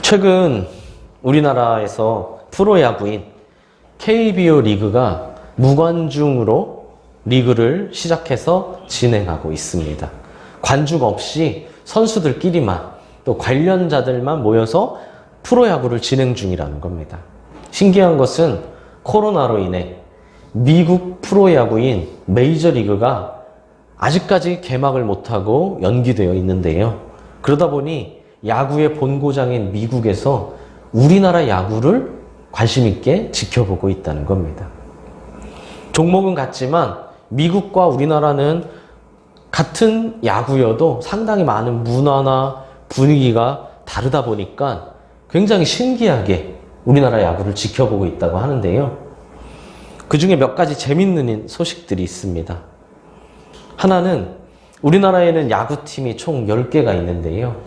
최근 우리나라에서 프로야구인 KBO 리그가 무관중으로 리그를 시작해서 진행하고 있습니다. 관중 없이 선수들끼리만 또 관련자들만 모여서 프로야구를 진행 중이라는 겁니다. 신기한 것은 코로나로 인해 미국 프로야구인 메이저리그가 아직까지 개막을 못하고 연기되어 있는데요. 그러다 보니 야구의 본고장인 미국에서 우리나라 야구를 관심 있게 지켜보고 있다는 겁니다. 종목은 같지만 미국과 우리나라는 같은 야구여도 상당히 많은 문화나 분위기가 다르다 보니까 굉장히 신기하게 우리나라 야구를 지켜보고 있다고 하는데요. 그 중에 몇 가지 재밌는 소식들이 있습니다. 하나는 우리나라에는 야구팀이 총 10개가 있는데요.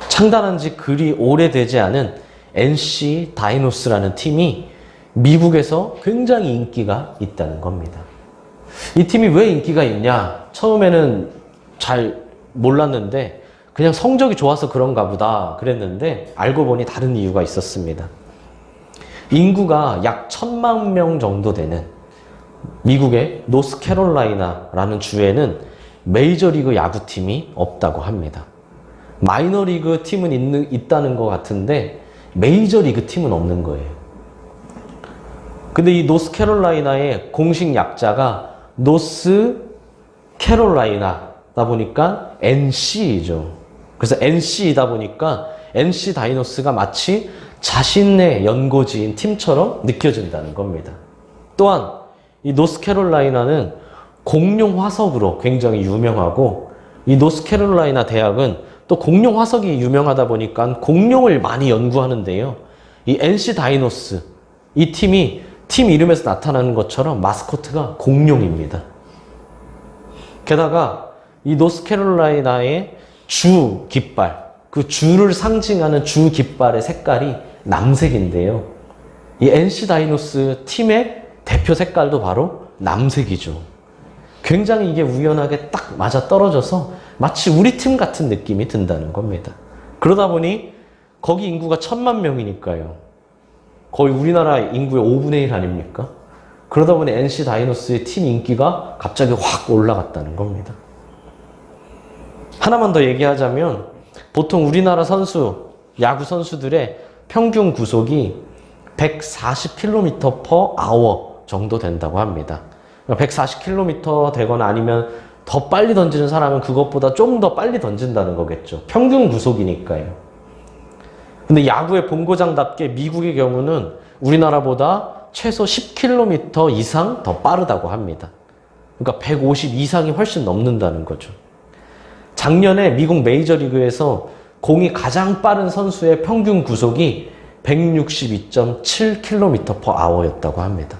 창단한 지 그리 오래되지 않은 NC 다이노스라는 팀이 미국에서 굉장히 인기가 있다는 겁니다. 이 팀이 왜 인기가 있냐? 처음에는 잘 몰랐는데 그냥 성적이 좋아서 그런가 보다 그랬는데 알고 보니 다른 이유가 있었습니다. 인구가 약 1000만 명 정도 되는 미국의 노스캐롤라이나라는 주에는 메이저리그 야구팀이 없다고 합니다. 마이너리그 팀은 있다는 것 같은데 메이저리그 팀은 없는 거예요. 근데 이 노스캐롤라이나의 공식 약자가 노스캐롤라이나다 보니까 NC이죠. 그래서 NC이다 보니까 NC 다이노스가 마치 자신의 연고지인 팀처럼 느껴진다는 겁니다. 또한 이 노스캐롤라이나는 공룡 화석으로 굉장히 유명하고 이 노스캐롤라이나 대학은 또 공룡 화석이 유명하다 보니까 공룡을 많이 연구하는데요. 이 NC 다이노스, 이 팀이 팀 이름에서 나타나는 것처럼 마스코트가 공룡입니다. 게다가 이 노스캐롤라이나의 주 깃발, 그 주를 상징하는 주 깃발의 색깔이 남색인데요. 이 NC 다이노스 팀의 대표 색깔도 바로 남색이죠. 굉장히 이게 우연하게 딱 맞아 떨어져서 마치 우리 팀 같은 느낌이 든다는 겁니다. 그러다 보니 거기 인구가 1000만 명이니까요. 거의 우리나라 인구의 5분의 1 아닙니까? 그러다 보니 NC 다이노스의 팀 인기가 갑자기 확 올라갔다는 겁니다. 하나만 더 얘기하자면 보통 우리나라 야구 선수들의 평균 구속이 140km/h 정도 된다고 합니다. 140km 되거나 아니면 더 빨리 던지는 사람은 그것보다 좀 더 빨리 던진다는 거겠죠. 평균 구속이니까요. 근데 야구의 본고장답게 미국의 경우는 우리나라보다 최소 10km 이상 더 빠르다고 합니다. 그러니까 150 이상이 훨씬 넘는다는 거죠. 작년에 미국 메이저리그에서 공이 가장 빠른 선수의 평균 구속이 162.7km/h였다고 합니다.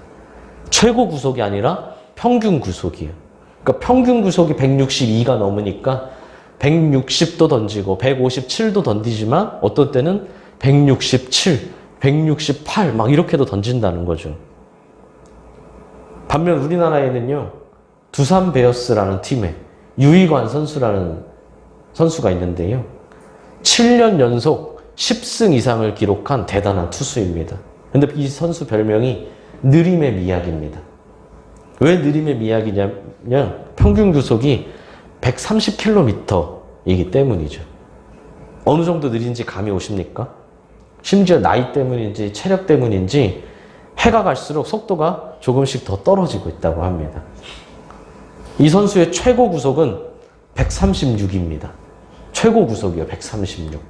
최고 구속이 아니라 평균 구속이에요. 그러니까 평균 구속이 162가 넘으니까 160도 던지고 157도 던지지만 어떤 때는 167, 168 막 이렇게도 던진다는 거죠. 반면 우리나라에는요. 두산 베어스라는 팀에 유이관 선수라는 선수가 있는데요. 7년 연속 10승 이상을 기록한 대단한 투수입니다. 근데 이 선수 별명이 느림의 미학입니다. 왜 느림의 미학이냐면 평균 구속이 130km이기 때문이죠. 어느 정도 느린지 감이 오십니까? 심지어 나이 때문인지 체력 때문인지 해가 갈수록 속도가 조금씩 더 떨어지고 있다고 합니다. 이 선수의 최고 구속은 136입니다. 최고 구속이요, 136.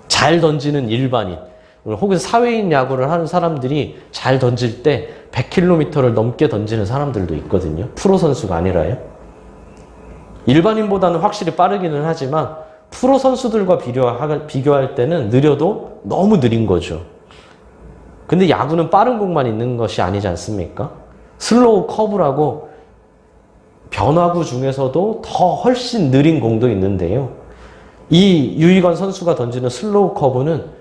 잘 던지는 일반인, 혹은 사회인 야구를 하는 사람들이 잘 던질 때 100km를 넘게 던지는 사람들도 있거든요. 프로 선수가 아니라요. 일반인보다는 확실히 빠르기는 하지만 프로 선수들과 비교할 때는 느려도 너무 느린 거죠. 근데 야구는 빠른 공만 있는 것이 아니지 않습니까? 슬로우 커브라고 변화구 중에서도 더 훨씬 느린 공도 있는데요. 이 유이관 선수가 던지는 슬로우 커브는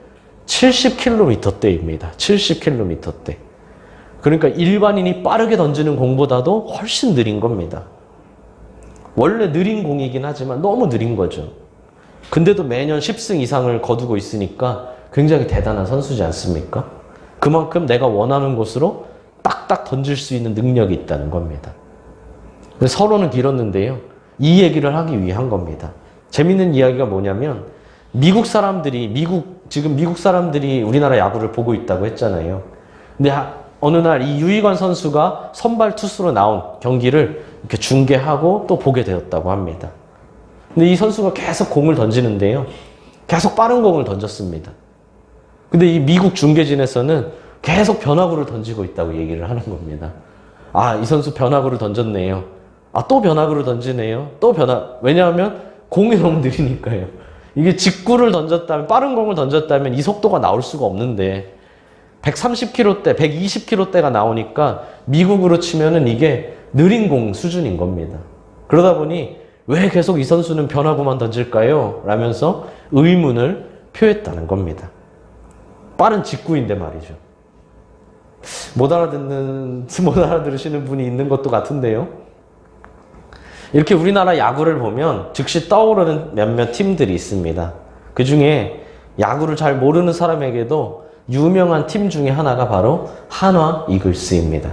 70km대입니다. 70km대. 그러니까 일반인이 빠르게 던지는 공보다도 훨씬 느린 겁니다. 원래 느린 공이긴 하지만 너무 느린 거죠. 근데도 매년 10승 이상을 거두고 있으니까 굉장히 대단한 선수지 않습니까? 그만큼 내가 원하는 곳으로 딱딱 던질 수 있는 능력이 있다는 겁니다. 서론은 길었는데요. 이 얘기를 하기 위한 겁니다. 재밌는 이야기가 뭐냐면 지금 미국 사람들이 우리나라 야구를 보고 있다고 했잖아요. 근데 어느 날 이 유희관 선수가 선발 투수로 나온 경기를 이렇게 중계하고 또 보게 되었다고 합니다. 근데 이 선수가 계속 공을 던지는데요. 계속 빠른 공을 던졌습니다. 근데 이 미국 중계진에서는 계속 변화구를 던지고 있다고 얘기를 하는 겁니다. 아, 이 선수 변화구를 던졌네요. 아, 또 변화구를 던지네요. 왜냐하면 공이 너무 느리니까요. 이게 직구를 던졌다면, 빠른 공을 던졌다면 이 속도가 나올 수가 없는데 130km대, 120km대가 나오니까 미국으로 치면은 이게 느린 공 수준인 겁니다. 그러다 보니 왜 계속 이 선수는 변화구만 던질까요? 라면서 의문을 표했다는 겁니다. 빠른 직구인데 말이죠. 못 알아들으시는 분이 있는 것도 같은데요. 이렇게 우리나라 야구를 보면 즉시 떠오르는 몇몇 팀들이 있습니다. 그 중에 야구를 잘 모르는 사람에게도 유명한 팀 중에 하나가 바로 한화 이글스입니다.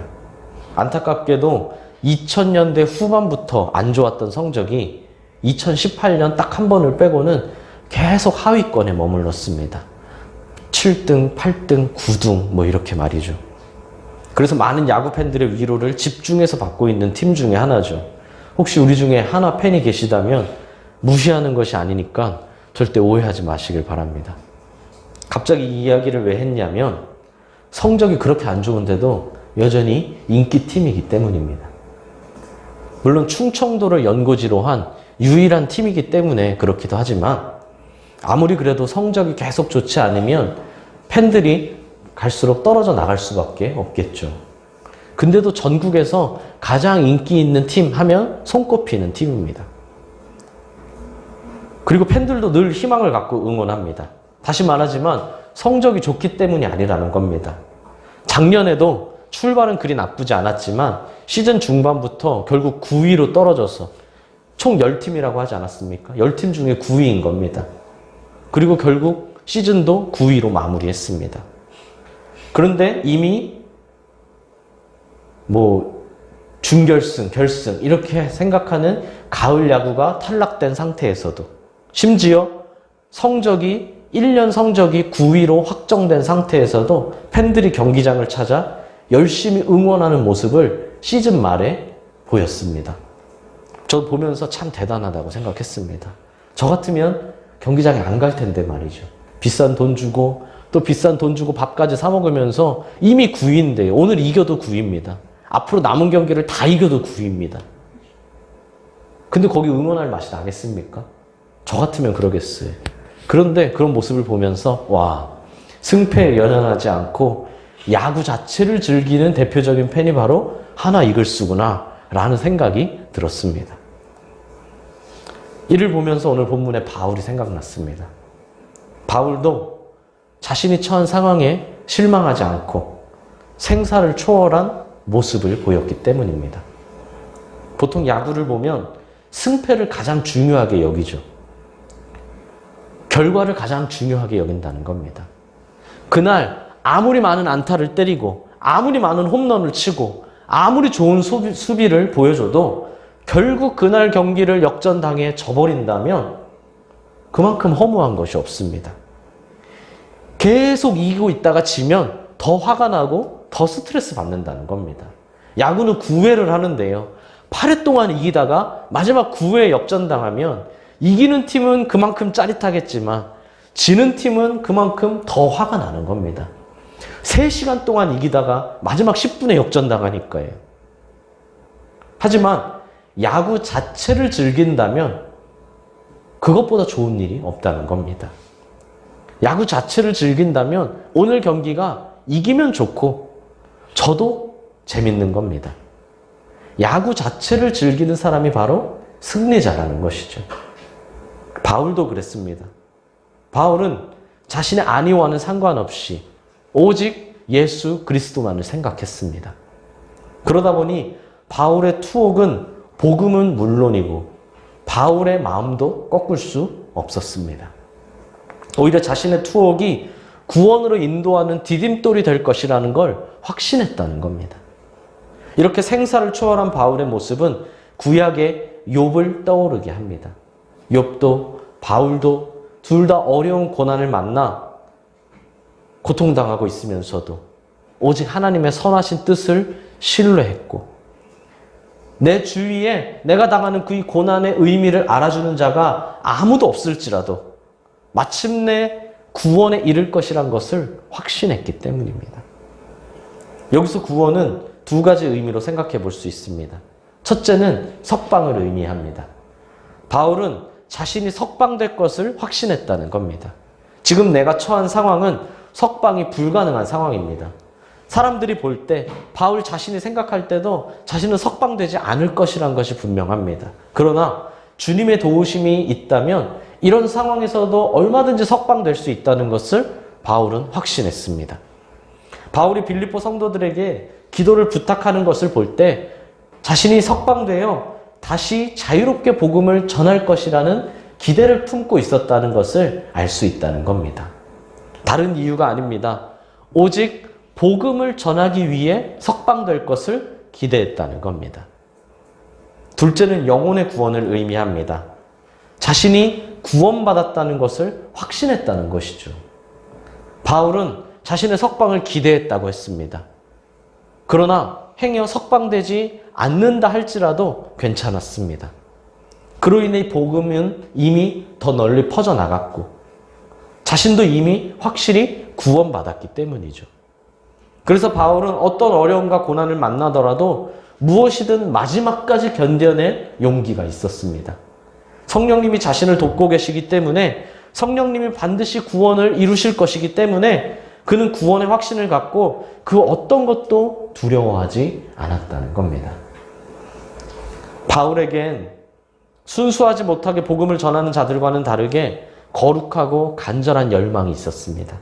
안타깝게도 2000년대 후반부터 안 좋았던 성적이 2018년 딱 한 번을 빼고는 계속 하위권에 머물렀습니다. 7등, 8등, 9등 뭐 이렇게 말이죠. 그래서 많은 야구 팬들의 위로를 집중해서 받고 있는 팀 중에 하나죠. 혹시 우리 중에 한화 팬이 계시다면 무시하는 것이 아니니까 절대 오해하지 마시길 바랍니다. 갑자기 이 이야기를 왜 했냐면 성적이 그렇게 안 좋은데도 여전히 인기팀이기 때문입니다. 물론 충청도를 연고지로 한 유일한 팀이기 때문에 그렇기도 하지만 아무리 그래도 성적이 계속 좋지 않으면 팬들이 갈수록 떨어져 나갈 수밖에 없겠죠. 근데도 전국에서 가장 인기 있는 팀 하면 손꼽히는 팀입니다. 그리고 팬들도 늘 희망을 갖고 응원합니다. 다시 말하지만 성적이 좋기 때문이 아니라는 겁니다. 작년에도 출발은 그리 나쁘지 않았지만 시즌 중반부터 결국 9위로 떨어져서 총 10팀이라고 하지 않았습니까? 10팀 중에 9위인 겁니다. 그리고 결국 시즌도 9위로 마무리했습니다. 그런데 이미 준결승, 결승 이렇게 생각하는 가을 야구가 탈락된 상태에서도 심지어 1년 성적이 9위로 확정된 상태에서도 팬들이 경기장을 찾아 열심히 응원하는 모습을 시즌 말에 보였습니다. 저 보면서 참 대단하다고 생각했습니다. 저 같으면 경기장에 안 갈 텐데 말이죠. 비싼 돈 주고 또 비싼 돈 주고 밥까지 사 먹으면서 이미 9위인데 오늘 이겨도 9위입니다. 앞으로 남은 경기를 다 이겨도 9위입니다. 근데 거기 응원할 맛이 나겠습니까? 저 같으면 그러겠어요. 그런데 그런 모습을 보면서 와, 승패에 연연하지 않고 야구 자체를 즐기는 대표적인 팬이 바로 한화 이글스구나 라는 생각이 들었습니다. 이를 보면서 오늘 본문의 바울이 생각났습니다. 바울도 자신이 처한 상황에 실망하지 않고 생사를 초월한 모습을 보였기 때문입니다. 보통 야구를 보면 승패를 가장 중요하게 여기죠. 결과를 가장 중요하게 여긴다는 겁니다. 그날 아무리 많은 안타를 때리고 아무리 많은 홈런을 치고 아무리 좋은 수비를 보여줘도 결국 그날 경기를 역전당해 져버린다면 그만큼 허무한 것이 없습니다. 계속 이기고 있다가 지면 더 화가 나고 더 스트레스 받는다는 겁니다. 야구는 9회를 하는데요. 8회 동안 이기다가 마지막 9회에 역전당하면 이기는 팀은 그만큼 짜릿하겠지만 지는 팀은 그만큼 더 화가 나는 겁니다. 3시간 동안 이기다가 마지막 10분에 역전당하니까요. 하지만 야구 자체를 즐긴다면 그것보다 좋은 일이 없다는 겁니다. 야구 자체를 즐긴다면 오늘 경기가 이기면 좋고 져도 재밌는 겁니다. 야구 자체를 즐기는 사람이 바로 승리자라는 것이죠. 바울도 그랬습니다. 바울은 자신의 안위와는 상관없이 오직 예수 그리스도만을 생각했습니다. 그러다 보니 바울의 투옥은 복음은 물론이고 바울의 마음도 꺾을 수 없었습니다. 오히려 자신의 투옥이 구원으로 인도하는 디딤돌이 될 것이라는 걸 확신했다는 겁니다. 이렇게 생사를 초월한 바울의 모습은 구약의 욥을 떠오르게 합니다. 욥도 바울도 둘 다 어려운 고난을 만나 고통당하고 있으면서도 오직 하나님의 선하신 뜻을 신뢰했고, 내 주위에 내가 당하는 그 고난의 의미를 알아주는 자가 아무도 없을지라도 마침내 구원에 이를 것이란 것을 확신했기 때문입니다. 여기서 구원은 두 가지 의미로 생각해 볼 수 있습니다. 첫째는 석방을 의미합니다. 바울은 자신이 석방될 것을 확신했다는 겁니다. 지금 내가 처한 상황은 석방이 불가능한 상황입니다. 사람들이 볼 때, 바울 자신이 생각할 때도 자신은 석방되지 않을 것이란 것이 분명합니다. 그러나 주님의 도우심이 있다면 이런 상황에서도 얼마든지 석방될 수 있다는 것을 바울은 확신했습니다. 바울이 빌립보 성도들에게 기도를 부탁하는 것을 볼 때 자신이 석방되어 다시 자유롭게 복음을 전할 것이라는 기대를 품고 있었다는 것을 알 수 있다는 겁니다. 다른 이유가 아닙니다. 오직 복음을 전하기 위해 석방될 것을 기대했다는 겁니다. 둘째는 영혼의 구원을 의미합니다. 자신이 구원받았다는 것을 확신했다는 것이죠. 바울은 자신의 석방을 기대했다고 했습니다. 그러나 행여 석방되지 않는다 할지라도 괜찮았습니다. 그로 인해 복음은 이미 더 널리 퍼져나갔고 자신도 이미 확실히 구원받았기 때문이죠. 그래서 바울은 어떤 어려움과 고난을 만나더라도 무엇이든 마지막까지 견뎌낼 용기가 있었습니다. 성령님이 자신을 돕고 계시기 때문에, 성령님이 반드시 구원을 이루실 것이기 때문에 그는 구원의 확신을 갖고 그 어떤 것도 두려워하지 않았다는 겁니다. 바울에겐 순수하지 못하게 복음을 전하는 자들과는 다르게 거룩하고 간절한 열망이 있었습니다.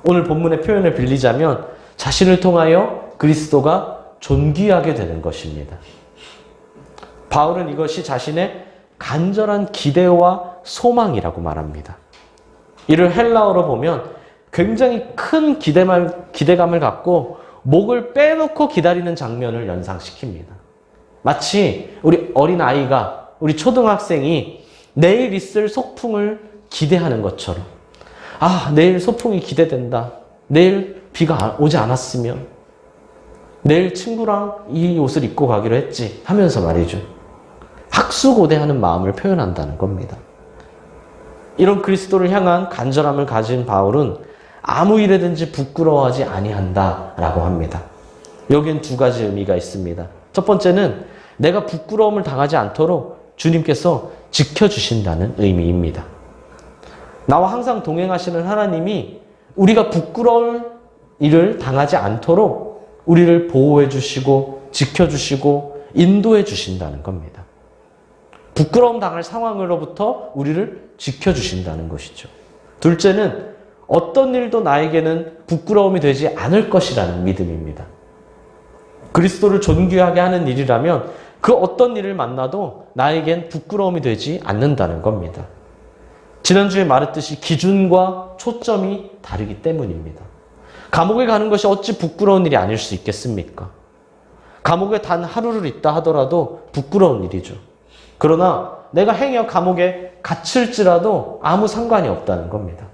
오늘 본문의 표현을 빌리자면 자신을 통하여 그리스도가 존귀하게 되는 것입니다. 바울은 이것이 자신의 간절한 기대와 소망이라고 말합니다. 이를 헬라어로 보면 굉장히 큰 기대감을 갖고 목을 빼놓고 기다리는 장면을 연상시킵니다. 마치 우리 어린아이가, 우리 초등학생이 내일 있을 소풍을 기대하는 것처럼, 아, 내일 소풍이 기대된다. 내일 비가 오지 않았으면, 내일 친구랑 이 옷을 입고 가기로 했지 하면서 말이죠. 학수고대하는 마음을 표현한다는 겁니다. 이런 그리스도를 향한 간절함을 가진 바울은 아무 일에든지 부끄러워하지 아니한다라고 합니다. 여기엔 두 가지 의미가 있습니다. 첫 번째는 내가 부끄러움을 당하지 않도록 주님께서 지켜주신다는 의미입니다. 나와 항상 동행하시는 하나님이 우리가 부끄러울 일을 당하지 않도록 우리를 보호해 주시고 지켜주시고 인도해 주신다는 겁니다. 부끄러움 당할 상황으로부터 우리를 지켜주신다는 것이죠. 둘째는 어떤 일도 나에게는 부끄러움이 되지 않을 것이라는 믿음입니다. 그리스도를 존귀하게 하는 일이라면 그 어떤 일을 만나도 나에겐 부끄러움이 되지 않는다는 겁니다. 지난주에 말했듯이 기준과 초점이 다르기 때문입니다. 감옥에 가는 것이 어찌 부끄러운 일이 아닐 수 있겠습니까? 감옥에 단 하루를 있다 하더라도 부끄러운 일이죠. 그러나 내가 행여 감옥에 갇힐지라도 아무 상관이 없다는 겁니다.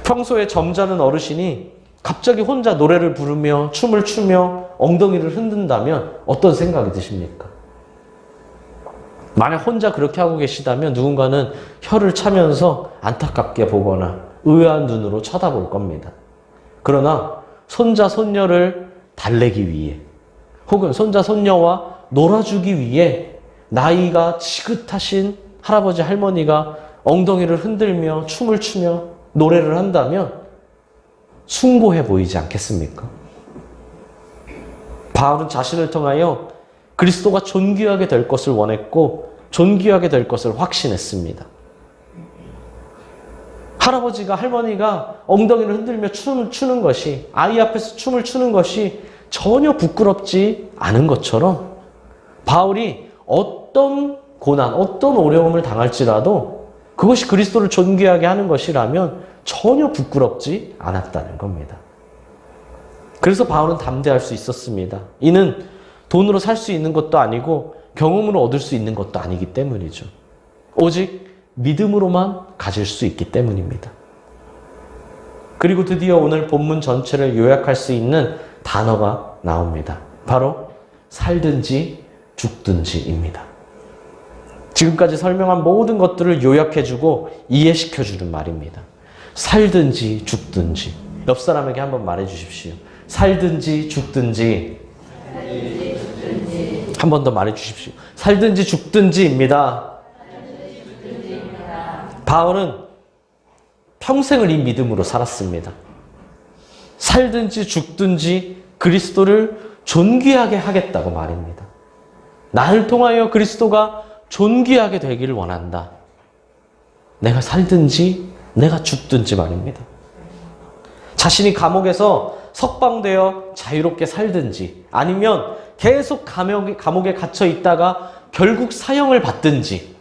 평소에 점잖은 어르신이 갑자기 혼자 노래를 부르며 춤을 추며 엉덩이를 흔든다면 어떤 생각이 드십니까? 만약 혼자 그렇게 하고 계시다면 누군가는 혀를 차면서 안타깝게 보거나 의아한 눈으로 쳐다볼 겁니다. 그러나 손자, 손녀를 달래기 위해 혹은 손자, 손녀와 놀아주기 위해 나이가 지긋하신 할아버지, 할머니가 엉덩이를 흔들며 춤을 추며 노래를 한다면 숭고해 보이지 않겠습니까? 바울은 자신을 통하여 그리스도가 존귀하게 될 것을 원했고 존귀하게 될 것을 확신했습니다. 할아버지가, 할머니가 엉덩이를 흔들며 춤을 추는 것이, 아이 앞에서 춤을 추는 것이 전혀 부끄럽지 않은 것처럼 바울이 어떤 고난, 어떤 어려움을 당할지라도 그것이 그리스도를 존귀하게 하는 것이라면 전혀 부끄럽지 않았다는 겁니다. 그래서 바울은 담대할 수 있었습니다. 이는 돈으로 살 수 있는 것도 아니고 경험으로 얻을 수 있는 것도 아니기 때문이죠. 오직 믿음으로만 가질 수 있기 때문입니다. 그리고 드디어 오늘 본문 전체를 요약할 수 있는 단어가 나옵니다. 바로 살든지 죽든지입니다. 지금까지 설명한 모든 것들을 요약해주고 이해시켜주는 말입니다. 살든지 죽든지. 옆 사람에게 한번 말해주십시오. 살든지 죽든지. 한 번 더 말해주십시오. 살든지 죽든지입니다. 바울은 평생을 이 믿음으로 살았습니다. 살든지 죽든지 그리스도를 존귀하게 하겠다고 말입니다. 나를 통하여 그리스도가 존귀하게 되기를 원한다. 내가 살든지 내가 죽든지 말입니다. 자신이 감옥에서 석방되어 자유롭게 살든지 아니면 계속 감옥에 갇혀 있다가 결국 사형을 받든지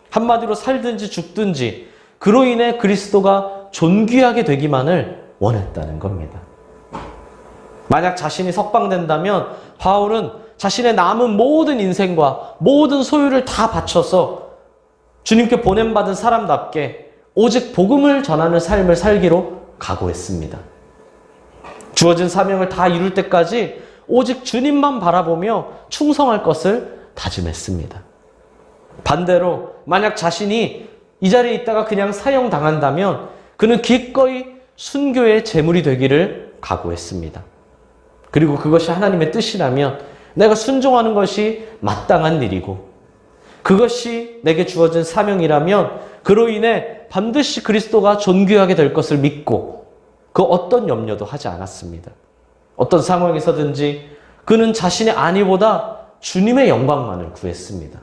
한마디로 살든지 죽든지 그로 인해 그리스도가 존귀하게 되기만을 원했다는 겁니다. 만약 자신이 석방된다면 바울은 자신의 남은 모든 인생과 모든 소유를 다 바쳐서 주님께 보냄받은 사람답게 오직 복음을 전하는 삶을 살기로 각오했습니다. 주어진 사명을 다 이룰 때까지 오직 주님만 바라보며 충성할 것을 다짐했습니다. 반대로 만약 자신이 이 자리에 있다가 그냥 사형당한다면 그는 기꺼이 순교의 제물이 되기를 각오했습니다. 그리고 그것이 하나님의 뜻이라면 내가 순종하는 것이 마땅한 일이고 그것이 내게 주어진 사명이라면 그로 인해 반드시 그리스도가 존귀하게 될 것을 믿고 그 어떤 염려도 하지 않았습니다. 어떤 상황에서든지 그는 자신의 안위보다 주님의 영광만을 구했습니다.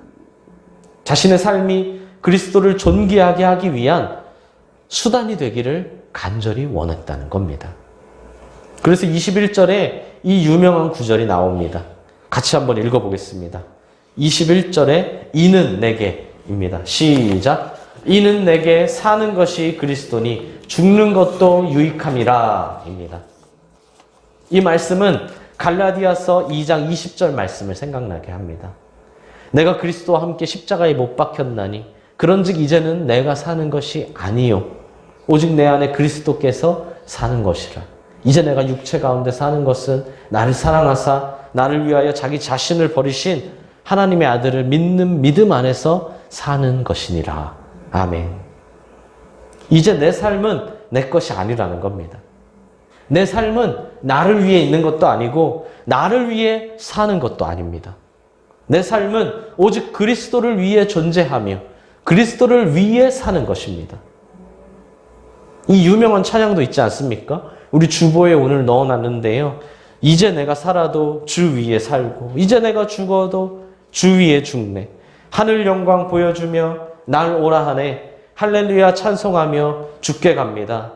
자신의 삶이 그리스도를 존귀하게 하기 위한 수단이 되기를 간절히 원했다는 겁니다. 그래서 21절에 이 유명한 구절이 나옵니다. 같이 한번 읽어보겠습니다. 21절에 이는 내게입니다. 시작. 이는 내게 사는 것이 그리스도니 죽는 것도 유익함이라 입니다. 이 말씀은 갈라디아서 2장 20절 말씀을 생각나게 합니다. 내가 그리스도와 함께 십자가에 못 박혔나니 그런즉 이제는 내가 사는 것이 아니요 오직 내 안에 그리스도께서 사는 것이라. 이제 내가 육체 가운데 사는 것은 나를 사랑하사 나를 위하여 자기 자신을 버리신 하나님의 아들을 믿는 믿음 안에서 사는 것이니라. 아멘. 이제 내 삶은 내 것이 아니라는 겁니다. 내 삶은 나를 위해 있는 것도 아니고 나를 위해 사는 것도 아닙니다. 내 삶은 오직 그리스도를 위해 존재하며 그리스도를 위해 사는 것입니다. 이 유명한 찬양도 있지 않습니까? 우리 주보에 오늘 넣어놨는데요. 이제 내가 살아도 주 위에 살고 이제 내가 죽어도 주 위에 죽네. 하늘 영광 보여주며 날 오라 하네. 할렐루야 찬송하며 죽게 갑니다.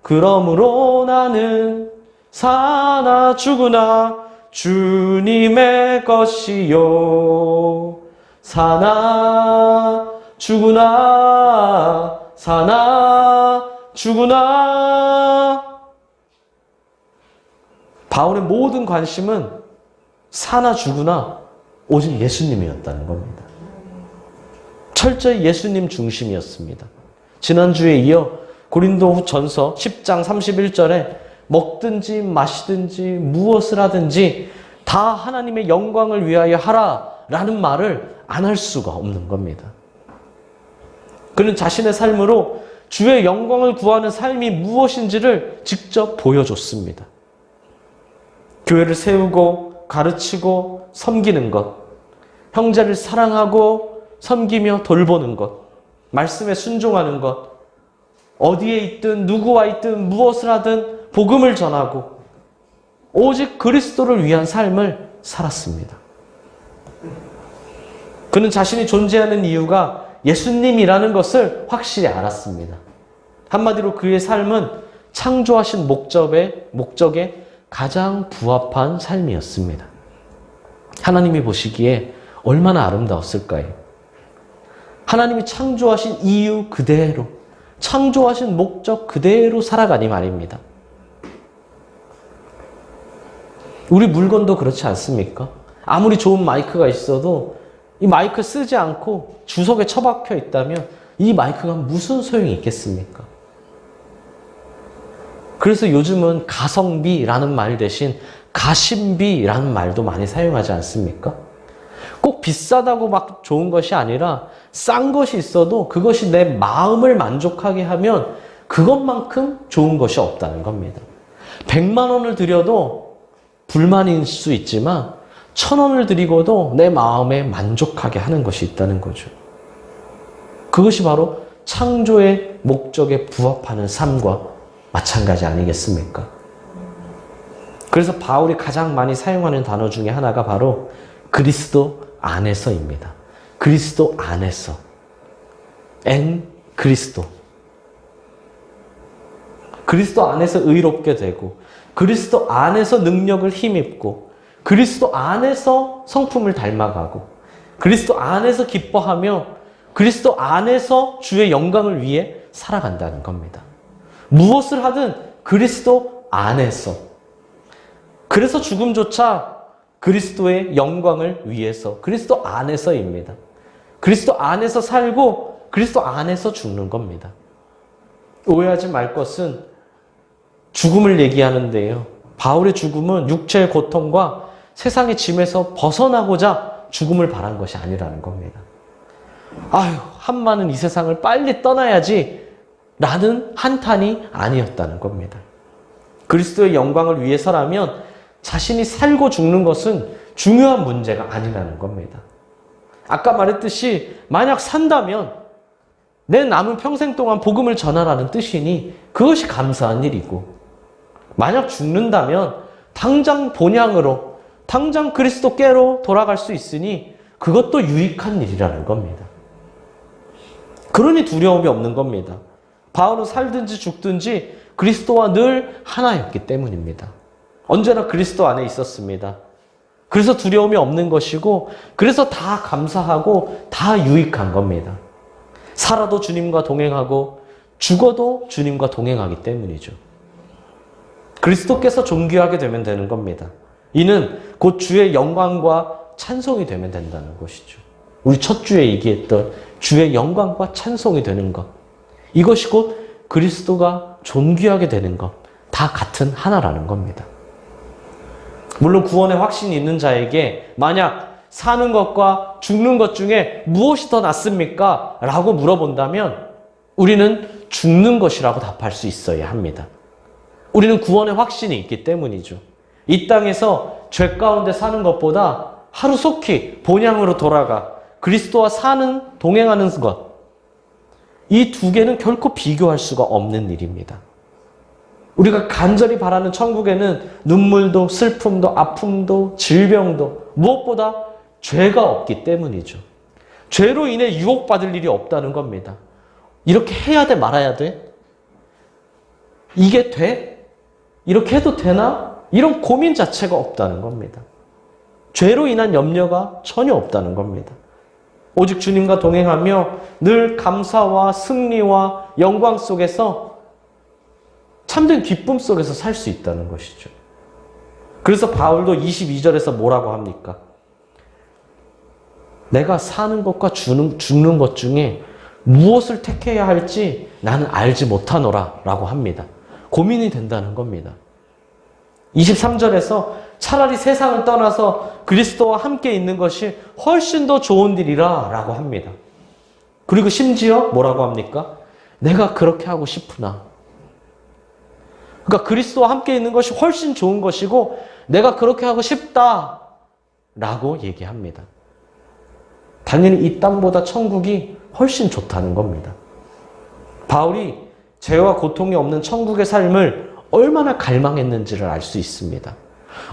그러므로 나는 사나 죽으나 주님의 것이요. 사나 죽으나 사나 죽으나. 바울의 모든 관심은 사나 죽으나 오직 예수님이었다는 겁니다. 철저히 예수님 중심이었습니다. 지난주에 이어 고린도후전서 10장 31절에 먹든지 마시든지 무엇을 하든지 다 하나님의 영광을 위하여 하라라는 말을 안 할 수가 없는 겁니다. 그는 자신의 삶으로 주의 영광을 구하는 삶이 무엇인지를 직접 보여줬습니다. 교회를 세우고 가르치고 섬기는 것, 형제를 사랑하고 섬기며 돌보는 것, 말씀에 순종하는 것, 어디에 있든 누구와 있든 무엇을 하든 복음을 전하고 오직 그리스도를 위한 삶을 살았습니다. 그는 자신이 존재하는 이유가 예수님이라는 것을 확실히 알았습니다. 한마디로 그의 삶은 창조하신 목적에 가장 부합한 삶이었습니다. 하나님이 보시기에 얼마나 아름다웠을까요? 하나님이 창조하신 이유 그대로 창조하신 목적 그대로 살아가니 말입니다. 우리 물건도 그렇지 않습니까? 아무리 좋은 마이크가 있어도 이 마이크 쓰지 않고 주석에 처박혀 있다면 이 마이크가 무슨 소용이 있겠습니까? 그래서 요즘은 가성비라는 말 대신 가심비라는 말도 많이 사용하지 않습니까? 꼭 비싸다고 막 좋은 것이 아니라 싼 것이 있어도 그것이 내 마음을 만족하게 하면 그것만큼 좋은 것이 없다는 겁니다. 100만 원을 들여도 불만일 수 있지만 1000원을 들이고도 내 마음에 만족하게 하는 것이 있다는 거죠. 그것이 바로 창조의 목적에 부합하는 삶과 마찬가지 아니겠습니까? 그래서 바울이 가장 많이 사용하는 단어 중에 하나가 바로 그리스도 안에서입니다. 그리스도 안에서. 엔 그리스도. 그리스도 안에서 의롭게 되고, 그리스도 안에서 능력을 힘입고, 그리스도 안에서 성품을 닮아가고, 그리스도 안에서 기뻐하며, 그리스도 안에서 주의 영광을 위해 살아간다는 겁니다. 무엇을 하든 그리스도 안에서. 그래서 죽음조차 그리스도의 영광을 위해서, 그리스도 안에서입니다. 그리스도 안에서 살고 그리스도 안에서 죽는 겁니다. 오해하지 말 것은 죽음을 얘기하는데요. 바울의 죽음은 육체의 고통과 세상의 짐에서 벗어나고자 죽음을 바란 것이 아니라는 겁니다. 아유, 한마는 이 세상을 빨리 떠나야지 라는 한탄이 아니었다는 겁니다. 그리스도의 영광을 위해서라면 자신이 살고 죽는 것은 중요한 문제가 아니라는 겁니다. 아까 말했듯이 만약 산다면 내 남은 평생 동안 복음을 전하라는 뜻이니 그것이 감사한 일이고, 만약 죽는다면 당장 본향으로, 당장 그리스도께로 돌아갈 수 있으니 그것도 유익한 일이라는 겁니다. 그러니 두려움이 없는 겁니다. 바울은 살든지 죽든지 그리스도와 늘 하나였기 때문입니다. 언제나 그리스도 안에 있었습니다. 그래서 두려움이 없는 것이고, 그래서 다 감사하고 다 유익한 겁니다. 살아도 주님과 동행하고 죽어도 주님과 동행하기 때문이죠. 그리스도께서 존귀하게 되면 되는 겁니다. 이는 곧 주의 영광과 찬송이 되면 된다는 것이죠. 우리 첫 주에 얘기했던 주의 영광과 찬송이 되는 것, 이것이 곧 그리스도가 존귀하게 되는 것, 다 같은 하나라는 겁니다. 물론 구원의 확신이 있는 자에게 만약 사는 것과 죽는 것 중에 무엇이 더 낫습니까? 라고 물어본다면 우리는 죽는 것이라고 답할 수 있어야 합니다. 우리는 구원의 확신이 있기 때문이죠. 이 땅에서 죄 가운데 사는 것보다 하루속히 본향으로 돌아가 그리스도와 사는, 동행하는 것, 이 두 개는 결코 비교할 수가 없는 일입니다. 우리가 간절히 바라는 천국에는 눈물도 슬픔도 아픔도 질병도 무엇보다 죄가 없기 때문이죠. 죄로 인해 유혹받을 일이 없다는 겁니다. 이렇게 해야 돼 말아야 돼? 이게 돼? 이렇게 해도 되나? 이런 고민 자체가 없다는 겁니다. 죄로 인한 염려가 전혀 없다는 겁니다. 오직 주님과 동행하며 늘 감사와 승리와 영광 속에서 참된 기쁨 속에서 살 수 있다는 것이죠. 그래서 바울도 22절에서 뭐라고 합니까? 내가 사는 것과 죽는 것 중에 무엇을 택해야 할지 나는 알지 못하노라 라고 합니다. 고민이 된다는 겁니다. 23절에서 차라리 세상을 떠나서 그리스도와 함께 있는 것이 훨씬 더 좋은 일이라 라고 합니다. 그리고 심지어 뭐라고 합니까? 내가 그렇게 하고 싶으나. 그러니까 그리스도와 함께 있는 것이 훨씬 좋은 것이고 내가 그렇게 하고 싶다 라고 얘기합니다. 당연히 이 땅보다 천국이 훨씬 좋다는 겁니다. 바울이 죄와 고통이 없는 천국의 삶을 얼마나 갈망했는지를 알 수 있습니다.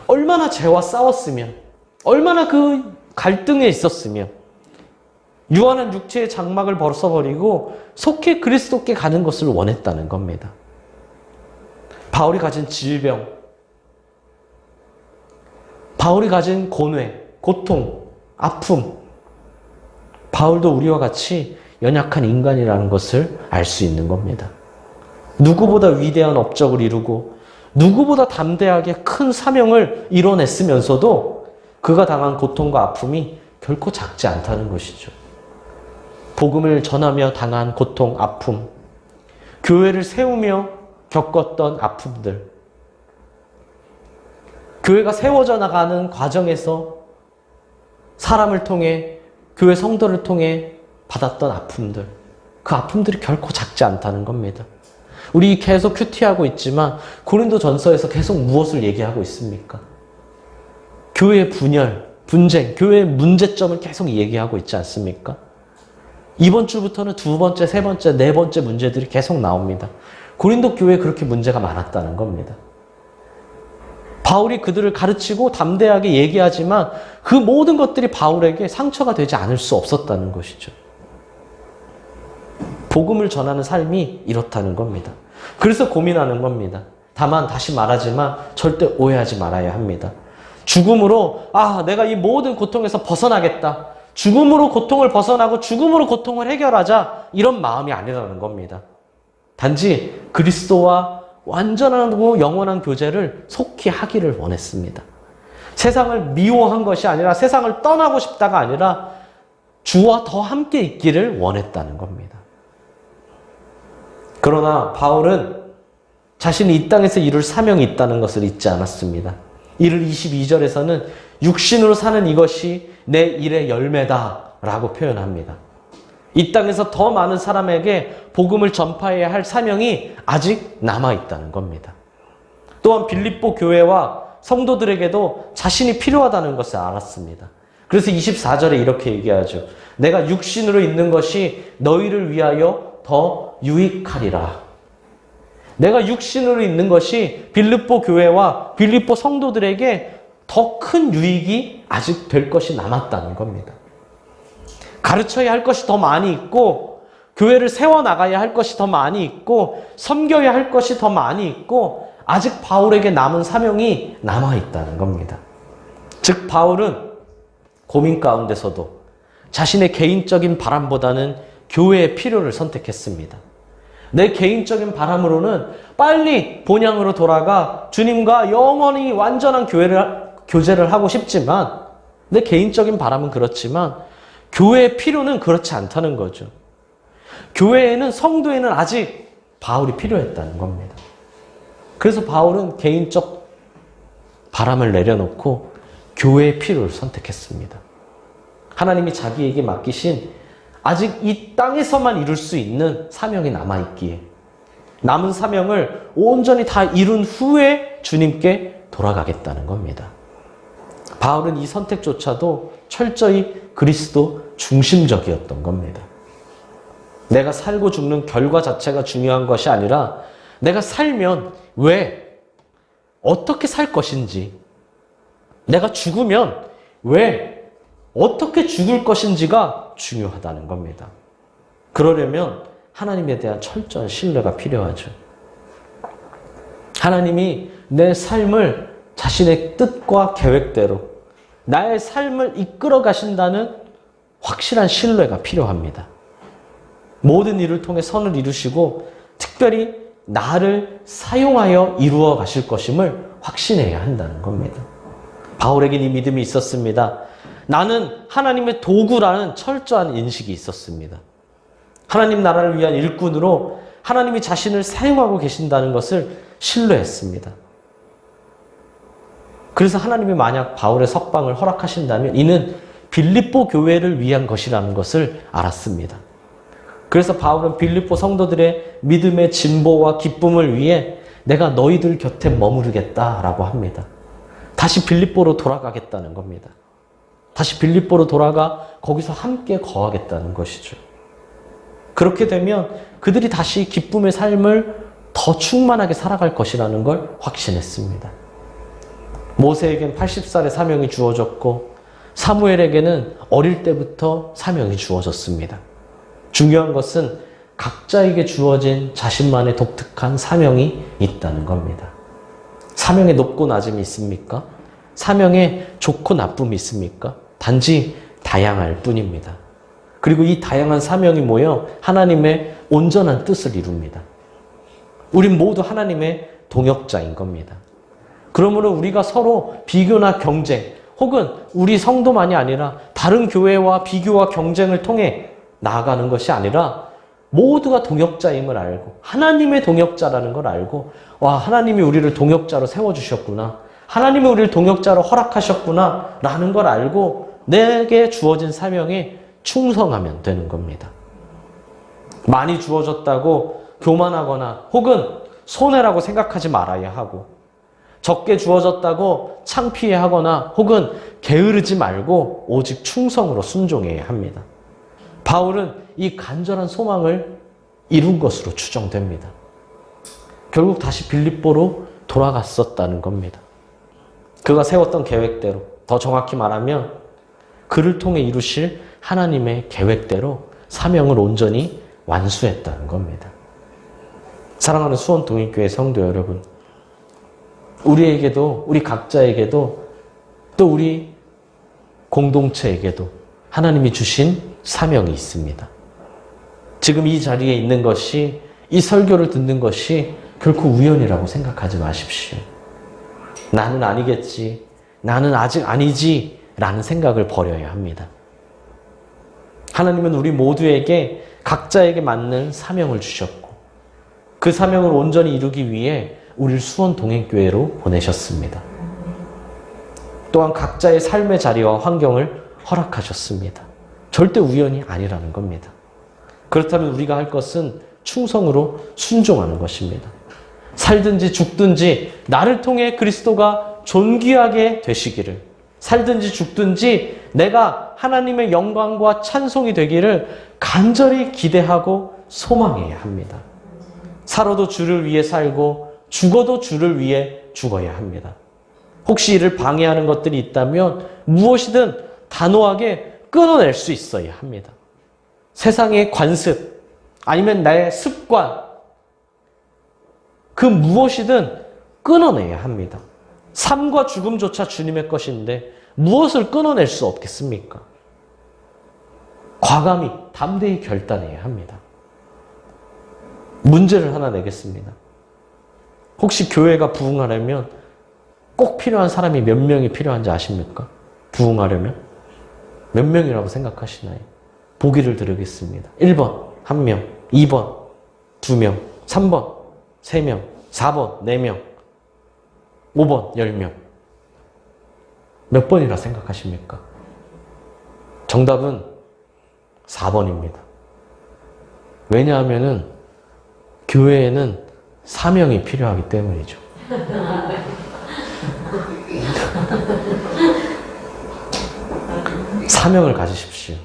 얼마나 죄와 싸웠으면, 얼마나 그 갈등에 있었으면 유한한 육체의 장막을 벗어버리고 속히 그리스도께 가는 것을 원했다는 겁니다. 바울이 가진 질병, 바울이 가진 고뇌, 고통, 아픔, 바울도 우리와 같이 연약한 인간이라는 것을 알 수 있는 겁니다. 누구보다 위대한 업적을 이루고 누구보다 담대하게 큰 사명을 이뤄냈으면서도 그가 당한 고통과 아픔이 결코 작지 않다는 것이죠. 복음을 전하며 당한 고통, 아픔, 교회를 세우며 겪었던 아픔들, 교회가 세워져 나가는 과정에서 사람을 통해, 교회 성도를 통해 받았던 아픔들, 그 아픔들이 결코 작지 않다는 겁니다. 우리 계속 큐티하고 있지만 고린도전서에서 계속 무엇을 얘기하고 있습니까? 교회의 분열, 분쟁, 교회의 문제점을 계속 얘기하고 있지 않습니까? 이번 주부터는 두 번째, 세 번째, 네 번째 문제들이 계속 나옵니다. 고린도 교회에 그렇게 문제가 많았다는 겁니다. 바울이 그들을 가르치고 담대하게 얘기하지만 그 모든 것들이 바울에게 상처가 되지 않을 수 없었다는 것이죠. 복음을 전하는 삶이 이렇다는 겁니다. 그래서 고민하는 겁니다. 다만 다시 말하지만 절대 오해하지 말아야 합니다. 죽음으로 내가 이 모든 고통에서 벗어나겠다. 죽음으로 고통을 벗어나고 죽음으로 고통을 해결하자. 이런 마음이 아니라는 겁니다. 단지 그리스도와 완전하고 영원한 교제를 속히 하기를 원했습니다. 세상을 미워한 것이 아니라 세상을 떠나고 싶다가 아니라 주와 더 함께 있기를 원했다는 겁니다. 그러나 바울은 자신이 이 땅에서 이룰 사명이 있다는 것을 잊지 않았습니다. 이를 22절에서는 육신으로 사는 이것이 내 일의 열매다 라고 표현합니다. 이 땅에서 더 많은 사람에게 복음을 전파해야 할 사명이 아직 남아있다는 겁니다. 또한 빌립보 교회와 성도들에게도 자신이 필요하다는 것을 알았습니다. 그래서 24절에 이렇게 얘기하죠. 내가 육신으로 있는 것이 너희를 위하여 더 유익하리라. 내가 육신으로 있는 것이 빌립보 교회와 빌립보 성도들에게 더 큰 유익이 아직 될 것이 남았다는 겁니다. 가르쳐야 할 것이 더 많이 있고 교회를 세워나가야 할 것이 더 많이 있고 섬겨야 할 것이 더 많이 있고 아직 바울에게 남은 사명이 남아있다는 겁니다. 즉 바울은 고민 가운데서도 자신의 개인적인 바람보다는 교회의 필요를 선택했습니다. 내 개인적인 바람으로는 빨리 본향으로 돌아가 주님과 영원히 완전한 교제를 하고 싶지만 내 개인적인 바람은 그렇지만 교회의 필요는 그렇지 않다는 거죠. 교회에는 성도에는 아직 바울이 필요했다는 겁니다. 그래서 바울은 개인적 바람을 내려놓고 교회의 필요를 선택했습니다. 하나님이 자기에게 맡기신 아직 이 땅에서만 이룰 수 있는 사명이 남아있기에 남은 사명을 온전히 다 이룬 후에 주님께 돌아가겠다는 겁니다. 바울은 이 선택조차도 철저히 그리스도 중심적이었던 겁니다. 내가 살고 죽는 결과 자체가 중요한 것이 아니라 내가 살면 왜, 어떻게 살 것인지, 내가 죽으면 왜, 어떻게 죽을 것인지가 중요하다는 겁니다. 그러려면 하나님에 대한 철저한 신뢰가 필요하죠. 하나님이 내 삶을 자신의 뜻과 계획대로 나의 삶을 이끌어 가신다는 확실한 신뢰가 필요합니다. 모든 일을 통해 선을 이루시고 특별히 나를 사용하여 이루어 가실 것임을 확신해야 한다는 겁니다. 바울에겐 이 믿음이 있었습니다. 나는 하나님의 도구라는 철저한 인식이 있었습니다. 하나님 나라를 위한 일꾼으로 하나님이 자신을 사용하고 계신다는 것을 신뢰했습니다. 그래서 하나님이 만약 바울의 석방을 허락하신다면 이는 빌립보 교회를 위한 것이라는 것을 알았습니다. 그래서 바울은 빌립보 성도들의 믿음의 진보와 기쁨을 위해 내가 너희들 곁에 머무르겠다라고 합니다. 다시 빌립보로 돌아가겠다는 겁니다. 다시 빌립보로 돌아가 거기서 함께 거하겠다는 것이죠. 그렇게 되면 그들이 다시 기쁨의 삶을 더 충만하게 살아갈 것이라는 걸 확신했습니다. 모세에겐 80살의 사명이 주어졌고 사무엘에게는 어릴 때부터 사명이 주어졌습니다. 중요한 것은 각자에게 주어진 자신만의 독특한 사명이 있다는 겁니다. 사명에 높고 낮음이 있습니까? 사명에 좋고 나쁨이 있습니까? 단지 다양할 뿐입니다. 그리고 이 다양한 사명이 모여 하나님의 온전한 뜻을 이룹니다. 우린 모두 하나님의 동역자인 겁니다. 그러므로 우리가 서로 비교나 경쟁, 혹은 우리 성도만이 아니라 다른 교회와 비교와 경쟁을 통해 나아가는 것이 아니라 모두가 동역자임을 알고 하나님의 동역자라는 걸 알고 와, 하나님이 우리를 동역자로 세워주셨구나. 하나님이 우리를 동역자로 허락하셨구나 라는 걸 알고 내게 주어진 사명에 충성하면 되는 겁니다. 많이 주어졌다고 교만하거나 혹은 손해라고 생각하지 말아야 하고 적게 주어졌다고 창피해하거나 혹은 게으르지 말고 오직 충성으로 순종해야 합니다. 바울은 이 간절한 소망을 이룬 것으로 추정됩니다. 결국 다시 빌립보로 돌아갔었다는 겁니다. 그가 세웠던 계획대로, 더 정확히 말하면 그를 통해 이루실 하나님의 계획대로 사명을 온전히 완수했다는 겁니다. 사랑하는 수원동익교회 성도 여러분, 우리에게도, 우리 각자에게도, 또 우리 공동체에게도 하나님이 주신 사명이 있습니다. 지금 이 자리에 있는 것이, 이 설교를 듣는 것이 결코 우연이라고 생각하지 마십시오. 나는 아니겠지, 나는 아직 아니지 라는 생각을 버려야 합니다. 하나님은 우리 모두에게 각자에게 맞는 사명을 주셨고 그 사명을 온전히 이루기 위해 우리를 수원동행교회로 보내셨습니다. 또한 각자의 삶의 자리와 환경을 허락하셨습니다. 절대 우연이 아니라는 겁니다. 그렇다면 우리가 할 것은 충성으로 순종하는 것입니다. 살든지 죽든지 나를 통해 그리스도가 존귀하게 되시기를, 살든지 죽든지 내가 하나님의 영광과 찬송이 되기를 간절히 기대하고 소망해야 합니다. 살아도 주를 위해 살고 죽어도 주를 위해 죽어야 합니다. 혹시 이를 방해하는 것들이 있다면 무엇이든 단호하게 끊어낼 수 있어야 합니다. 세상의 관습, 아니면 나의 습관, 그 무엇이든 끊어내야 합니다. 삶과 죽음조차 주님의 것인데 무엇을 끊어낼 수 없겠습니까? 과감히, 담대히 결단해야 합니다. 문제를 하나 내겠습니다. 혹시 교회가 부흥하려면 꼭 필요한 사람이 몇 명이 필요한지 아십니까? 부흥하려면? 몇 명이라고 생각하시나요? 보기를 드리겠습니다. 1번, 1명, 2번, 2명, 3번, 3명, 4번, 4명, 5번, 10명. 몇 번이라 생각하십니까? 정답은 4번입니다. 왜냐하면은 교회에는 사명이 필요하기 때문이죠. 사명을 가지십시오.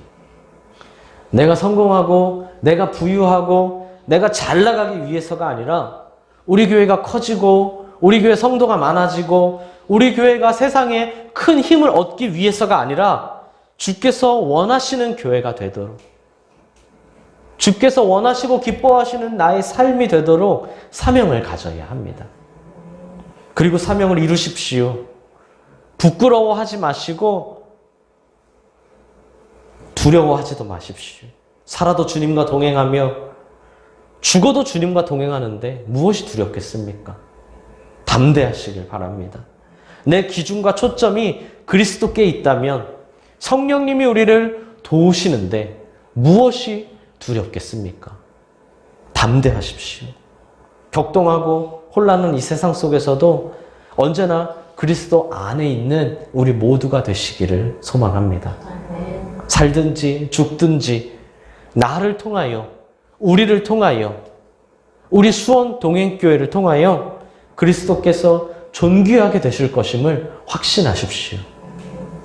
내가 성공하고 내가 부유하고 내가 잘 나가기 위해서가 아니라 우리 교회가 커지고 우리 교회 성도가 많아지고 우리 교회가 세상에 큰 힘을 얻기 위해서가 아니라 주께서 원하시는 교회가 되도록, 주께서 원하시고 기뻐하시는 나의 삶이 되도록 사명을 가져야 합니다. 그리고 사명을 이루십시오. 부끄러워하지 마시고 두려워하지도 마십시오. 살아도 주님과 동행하며 죽어도 주님과 동행하는데 무엇이 두렵겠습니까? 담대하시길 바랍니다. 내 기준과 초점이 그리스도께 있다면 성령님이 우리를 도우시는데 무엇이 두렵겠습니까? 담대하십시오. 격동하고 혼란한 이 세상 속에서도 언제나 그리스도 안에 있는 우리 모두가 되시기를 소망합니다. 살든지 죽든지 나를 통하여, 우리를 통하여, 우리 수원 동행교회를 통하여 그리스도께서 존귀하게 되실 것임을 확신하십시오.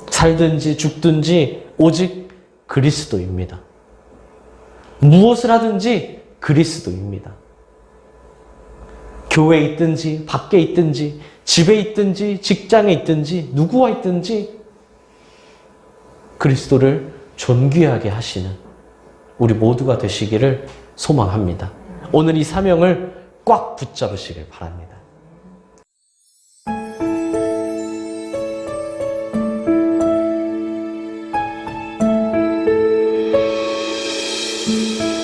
살든지 죽든지 오직 그리스도입니다. 무엇을 하든지 그리스도입니다. 교회에 있든지 밖에 있든지 집에 있든지 직장에 있든지 누구와 있든지 그리스도를 존귀하게 하시는 우리 모두가 되시기를 소망합니다. 오늘 이 사명을 꽉 붙잡으시길 바랍니다. 네.